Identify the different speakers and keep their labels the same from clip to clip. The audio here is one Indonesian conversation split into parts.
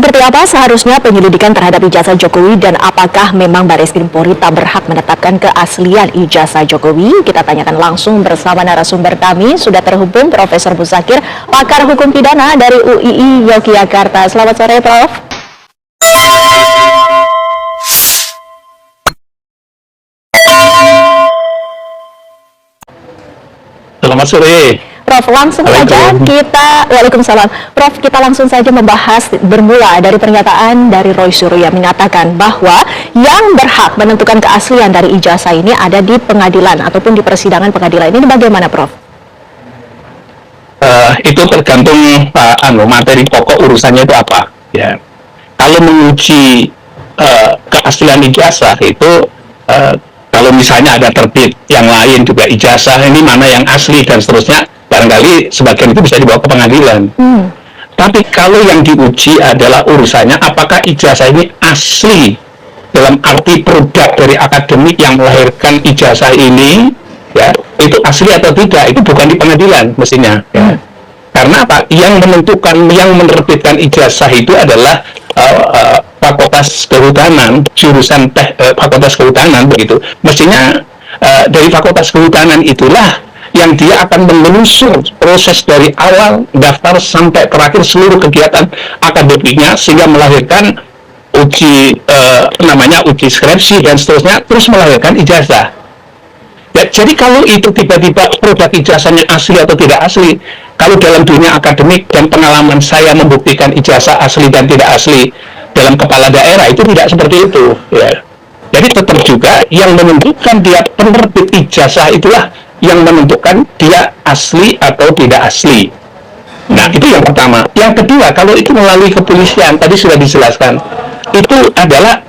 Speaker 1: seperti apa seharusnya penyelidikan terhadap ijazah Jokowi dan apakah memang Bareskrim Polri tak berhak menetapkan keaslian ijazah Jokowi? Kita tanyakan langsung bersama narasumber kami. Sudah terhubung Profesor Muzakir, pakar hukum pidana dari UII Yogyakarta. Selamat sore, Prof.
Speaker 2: Selamat sore.
Speaker 1: Prof, langsung saja Waalaikumsalam. Prof, kita langsung saja membahas bermula dari pernyataan dari Roy Suryo yang mengatakan bahwa yang berhak menentukan keaslian dari ijazah ini ada di pengadilan ataupun di persidangan pengadilan. Ini bagaimana, Prof?
Speaker 2: Itu tergantung materi pokok urusannya itu apa. Ya, kalau menguji keaslian ijazah itu kalau misalnya ada terbit yang lain juga ijazah ini mana yang asli dan seterusnya, barangkali sebagian itu bisa dibawa ke pengadilan. Tapi kalau yang diuji adalah urusannya apakah ijazah ini asli dalam arti produk dari akademik yang melahirkan ijazah ini, ya itu asli atau tidak, itu bukan di pengadilan mestinya. Ya. Karena apa? Yang menentukan, yang menerbitkan ijazah itu adalah Fakultas Kehutanan, jurusan Fakultas Kehutanan begitu. Mestinya dari Fakultas Kehutanan itulah yang dia akan menelusur proses dari awal daftar sampai terakhir seluruh kegiatan akademiknya sehingga melahirkan uji uji skripsi dan seterusnya, terus melahirkan ijazah. Ya, jadi kalau itu tiba-tiba produk ijazahnya asli atau tidak asli, kalau dalam dunia akademik dan pengalaman saya membuktikan ijazah asli dan tidak asli dalam kepala daerah itu tidak seperti itu. Ya. Jadi tetap juga yang menentukan dia penerbit ijazah itulah yang menentukan dia asli atau tidak asli. Nah, itu yang pertama. Yang kedua, kalau itu melalui kepolisian, tadi sudah dijelaskan, itu adalah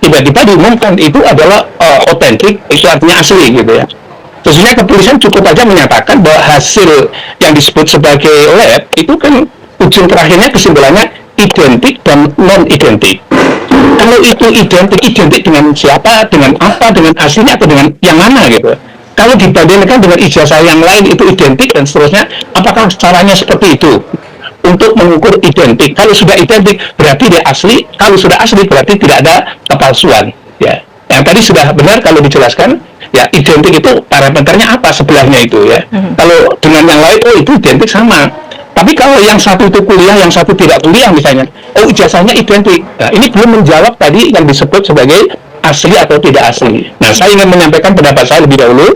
Speaker 2: tiba-tiba diumumkan itu adalah otentik, itu artinya asli gitu ya. Sesungguhnya kepolisian cukup aja menyatakan bahwa hasil yang disebut sebagai lab itu kan ujung terakhirnya kesimpulannya identik dan non-identik. Kalau itu identik dengan siapa, dengan apa, dengan aslinya atau dengan yang mana gitu. Kalau dibandingkan dengan ijazah yang lain itu identik dan seterusnya, apakah caranya seperti itu? Untuk mengukur identik. Kalau sudah identik berarti dia asli, kalau sudah asli berarti tidak ada kepalsuan. Ya. Yang tadi sudah benar kalau dijelaskan, ya identik itu parameternya apa sebelahnya itu ya. Kalau dengan yang lain, itu identik sama. Tapi kalau yang satu itu kuliah, yang satu tidak kuliah misalnya, ijazahnya identik. Nah, ini belum menjawab tadi yang disebut sebagai asli atau tidak asli. Nah, saya ingin menyampaikan pendapat saya lebih dahulu.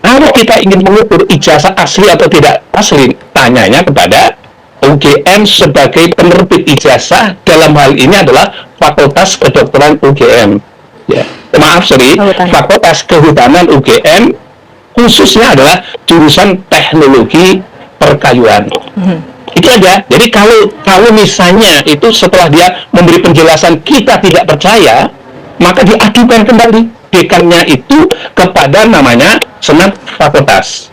Speaker 2: Kalau kita ingin mengukur ijazah asli atau tidak asli, tanyanya kepada UGM sebagai penerbit ijazah, dalam hal ini adalah Fakultas Kedokteran UGM. Ya. Fakultas Kehutanan UGM khususnya adalah jurusan teknologi perkayuan. Itu aja. Jadi kalau misalnya itu setelah dia memberi penjelasan kita tidak percaya, maka diadukan kembali dekannya itu kepada namanya Senat Fakultas.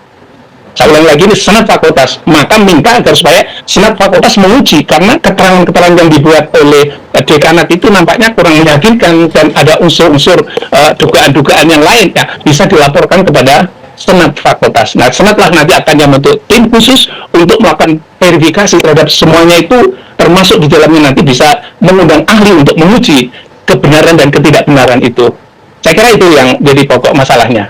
Speaker 2: Saya ulang lagi, ini Senat Fakultas. Maka minta agar supaya Senat Fakultas menguji, karena keterangan-keterangan yang dibuat oleh dekanat itu nampaknya kurang meyakinkan dan ada unsur-unsur dugaan-dugaan yang lain, ya, bisa dilaporkan kepada Senat Fakultas. Nah, Senat lah nanti akan membentuk tim khusus untuk melakukan verifikasi terhadap semuanya itu, termasuk di dalamnya nanti bisa mengundang ahli untuk menguji kebenaran dan ketidakbenaran itu. Saya kira itu yang jadi pokok masalahnya.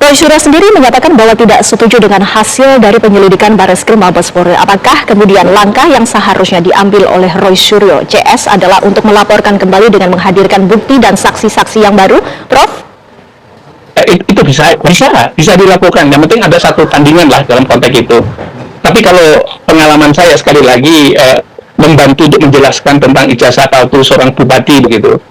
Speaker 1: Roy Suryo sendiri menyatakan bahwa tidak setuju dengan hasil dari penyelidikan Bareskrim Mabes Polri. Apakah kemudian langkah yang seharusnya diambil oleh Roy Suryo CS adalah untuk melaporkan kembali dengan menghadirkan bukti dan saksi-saksi yang baru, Prof?
Speaker 2: Itu bisa dilakukan. Yang penting ada satu tandingan lah dalam konteks itu. Tapi kalau pengalaman saya sekali lagi membantu untuk menjelaskan tentang ijazah palsu seorang bupati begitu.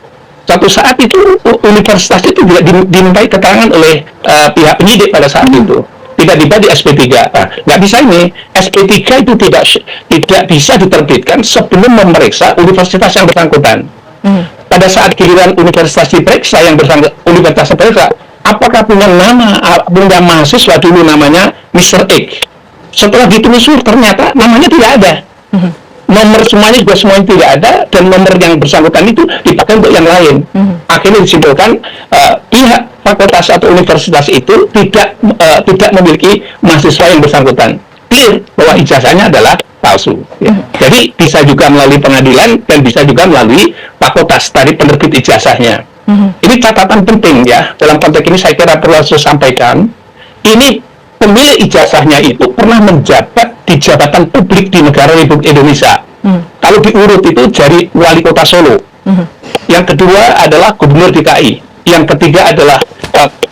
Speaker 2: Suatu saat itu universitas itu juga dimintai keterangan oleh pihak penyidik pada saat itu. Tiba-tiba di SP3. Nah, nggak bisa ini. SP3 itu tidak bisa diterbitkan sebelum memeriksa universitas yang bersangkutan. Pada saat giliran universitas diperiksa, universitas diperiksa, apakah punya nama, punya mahasiswa dulu namanya Mr. X. Setelah ditelusur ternyata namanya tidak ada. Nomor semuanya tidak ada, dan nomor yang bersangkutan itu dipakai untuk yang lain. Akhirnya disimpulkan pihak fakultas atau universitas itu tidak memiliki mahasiswa yang bersangkutan. Clear bahwa ijazahnya adalah palsu. Ya. Jadi bisa juga melalui pengadilan dan bisa juga melalui fakultas dari penerbit ijazahnya. Ini catatan penting ya, dalam konteks ini saya kira perlu saya sampaikan, ini pemilik ijazahnya itu pernah menjabat di jabatan publik di negara Republik Indonesia. Kalau diurut itu dari wali kota Solo. Yang kedua adalah gubernur DKI. Yang ketiga adalah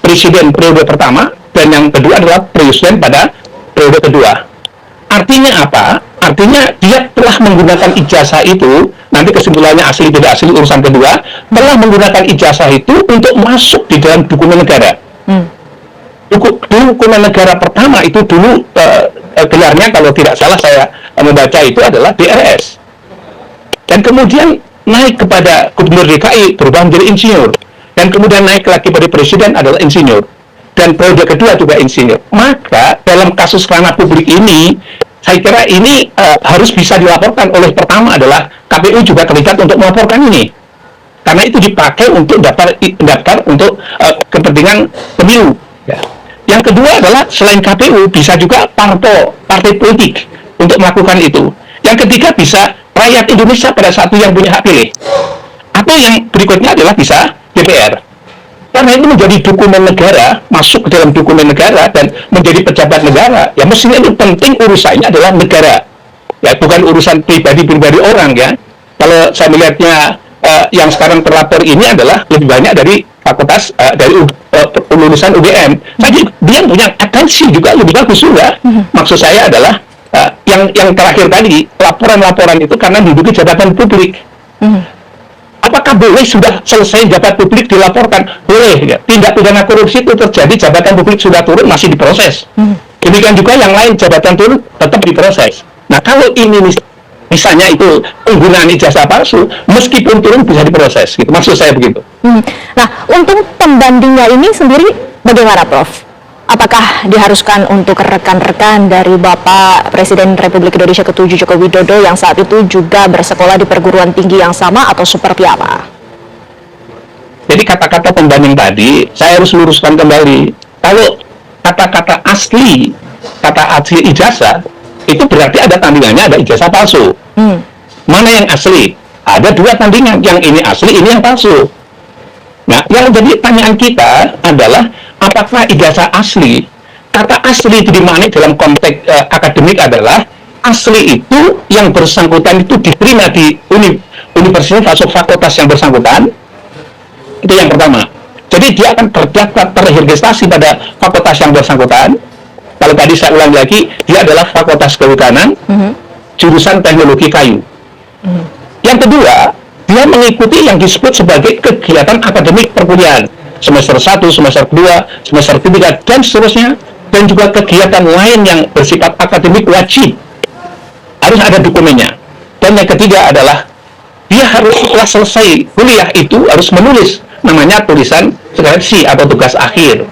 Speaker 2: presiden periode pertama, dan yang kedua adalah presiden pada periode kedua. Artinya apa? Artinya dia telah menggunakan ijazah itu, nanti kesimpulannya asli tidak asli urusan kedua, telah menggunakan ijazah itu untuk masuk di dalam dokumen negara. Dokumen negara pertama itu dulu gelarnya kalau tidak salah saya membaca itu adalah DRS. Dan kemudian naik kepada gubernur DKI berubah menjadi insinyur. Dan kemudian naik lagi pada presiden adalah insinyur. Dan periode kedua juga insinyur. Maka dalam kasus ranah publik ini, saya kira ini harus bisa dilaporkan oleh pertama adalah KPU juga terlibat untuk melaporkan ini. Karena itu dipakai untuk daftar untuk kepentingan pemilu. Ya. Yang kedua adalah selain KPU bisa juga partai politik untuk melakukan itu. Yang ketiga bisa rakyat Indonesia pada saat itu yang punya hak pilih. Atau yang berikutnya adalah bisa DPR. Karena itu menjadi dokumen negara, masuk ke dalam dokumen negara dan menjadi pejabat negara. Ya mestinya itu penting urusannya adalah negara. Ya bukan urusan pribadi-pribadi orang ya. Kalau saya melihatnya yang sekarang terlapor ini adalah lebih banyak dari fakultas dari lulusan UGM. Jadi dia punya atensi juga lebih bagus juga. Maksud saya adalah yang terakhir tadi laporan-laporan itu karena menduduki jabatan publik. Apakah boleh sudah selesai jabatan publik dilaporkan? Boleh. Ya. Tindak pidana korupsi itu terjadi jabatan publik sudah turun masih diproses. Demikian juga yang lain jabatan turun tetap diproses. Nah kalau ini misalnya itu penggunaan ijazah palsu, meskipun turun bisa diproses. Gitu. Maksud saya begitu.
Speaker 1: Nah untuk pembandingnya ini sendiri bagaimana Prof? Apakah diharuskan untuk rekan-rekan dari Bapak Presiden Republik Indonesia ke-7 Joko Widodo yang saat itu juga bersekolah di perguruan tinggi yang sama atau seperti apa?
Speaker 2: Jadi kata-kata pembanding tadi, saya harus luruskan kembali. Kalau kata-kata asli, kata asli ijazah, itu berarti ada tandingannya, ada ijazah palsu. Mana yang asli? Ada dua tandingan, yang ini asli, ini yang palsu. Nah, yang jadi pertanyaan kita adalah apakah ijazah asli? Kata asli itu dimaknai dalam konteks akademik adalah asli itu yang bersangkutan itu diterima di universitas atau fakultas yang bersangkutan. Itu yang pertama. Jadi dia akan terdaftar terregistrasi pada fakultas yang bersangkutan. Kalau tadi saya ulang lagi, dia adalah fakultas kehutanan, jurusan teknologi kayu. Yang kedua, dia mengikuti yang disebut sebagai kegiatan akademik perkuliahan. Semester 1, semester 2, semester 3, dan seterusnya. Dan juga kegiatan lain yang bersifat akademik wajib. Harus ada dokumennya. Dan yang ketiga adalah, dia harus setelah selesai kuliah itu harus menulis. Namanya tulisan skripsi atau tugas akhir.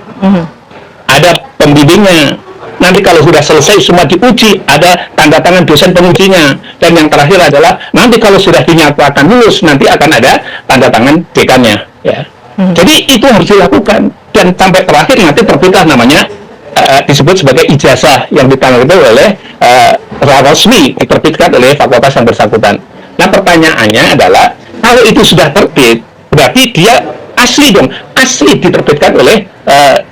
Speaker 2: Ada pembimbingnya. Nanti kalau sudah selesai semua diuji, ada tanda tangan dosen pengujinya. Dan yang terakhir adalah nanti kalau sudah dinyatakan lulus, nanti akan ada tanda tangan dekannya. Ya. Jadi itu harus dilakukan. Dan sampai terakhir nanti terbitlah namanya disebut sebagai ijazah yang ditangani oleh resmi diterbitkan oleh fakultas yang bersangkutan. Nah pertanyaannya adalah kalau itu sudah terbit, berarti dia asli dong, asli diterbitkan oleh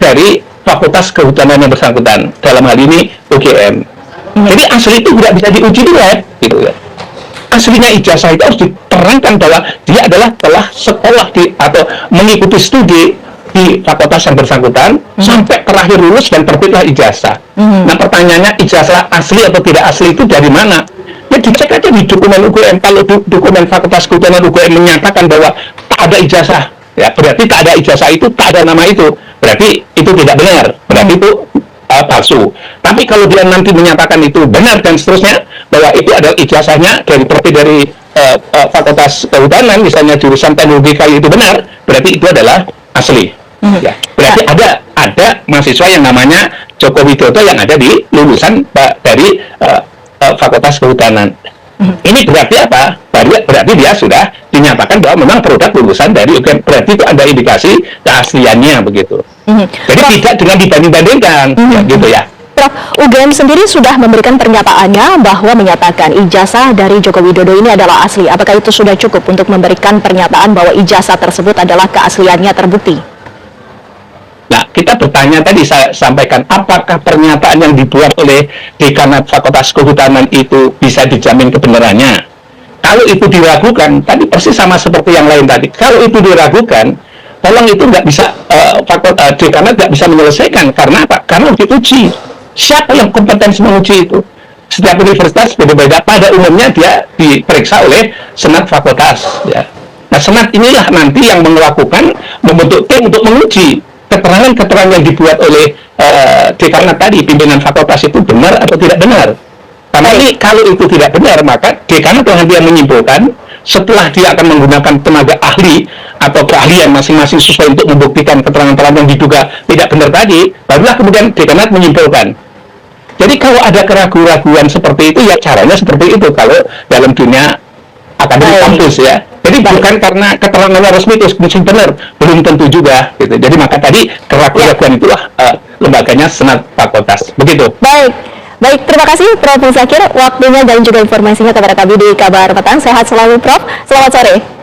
Speaker 2: dari fakultas kehutanan yang bersangkutan, dalam hal ini UGM. Jadi asli itu tidak bisa diuji di lab, gitu ya. Aslinya ijazah itu harus diterangkan bahwa dia adalah telah sekolah atau mengikuti studi di fakultas yang bersangkutan sampai terakhir lulus dan terbitlah ijazah. Nah pertanyaannya ijazah asli atau tidak asli itu dari mana? Ya dicek aja di dokumen UGM. Kalau dokumen fakultas kehutanan UGM menyatakan bahwa tak ada ijazah, ya berarti tak ada ijazah itu, tak ada nama itu. Berarti itu tidak benar, berarti itu palsu. Tapi kalau dia nanti menyatakan itu benar dan seterusnya, bahwa itu adalah ijazahnya dari fakultas kehutanan, misalnya jurusan teknologi kayu itu benar, berarti itu adalah asli. Ya, berarti ada mahasiswa yang namanya Joko Widodo yang ada di lulusan dari fakultas kehutanan. Ini berarti apa? Berarti dia sudah dinyatakan bahwa memang produk lulusan dari UGM. Berarti itu ada indikasi keasliannya begitu. Jadi tidak dengan dibanding-bandingkan, ya, gitu ya.
Speaker 1: Prof, UGM sendiri sudah memberikan pernyataannya bahwa menyatakan ijazah dari Joko Widodo ini adalah asli. Apakah itu sudah cukup untuk memberikan pernyataan bahwa ijazah tersebut adalah keasliannya terbukti?
Speaker 2: Nah, kita bertanya tadi, saya sampaikan, apakah pernyataan yang dibuat oleh Dekanat Fakultas Kehutanan itu bisa dijamin kebenarannya? Kalau itu diragukan, tadi persis sama seperti yang lain tadi. Kalau itu diragukan, tolong itu nggak bisa, Dekanat nggak bisa menyelesaikan. Karena apa? Karena diuji. Siapa yang kompetensi menguji itu? Setiap universitas beda-beda. Pada umumnya dia diperiksa oleh Senat Fakultas. Ya. Nah, Senat inilah nanti yang melakukan, membentuk tim untuk menguji keterangan-keterangan yang dibuat oleh dekanat tadi, pimpinan fakultas itu benar atau tidak benar. Karena ini kalau itu tidak benar, maka dekanat yang menyimpulkan setelah dia akan menggunakan tenaga ahli atau keahlian masing-masing sesuai untuk membuktikan keterangan-keterangan yang diduga tidak benar tadi, barulah kemudian dekanat menyimpulkan. Jadi kalau ada keraguan-keraguan seperti itu, ya caranya seperti itu kalau dalam dunia akademik kampus ya. Jadi bukan karena keterangannya resmi itu mesti benar, belum tentu juga gitu. Jadi maka tadi keraguan-keraguan itulah lembaganya Senat Fakultas. Begitu.
Speaker 1: Baik, terima kasih Prof. Muzakir waktunya dan juga informasinya kepada kami di Kabar Petang. Sehat selalu Prof. Selamat sore.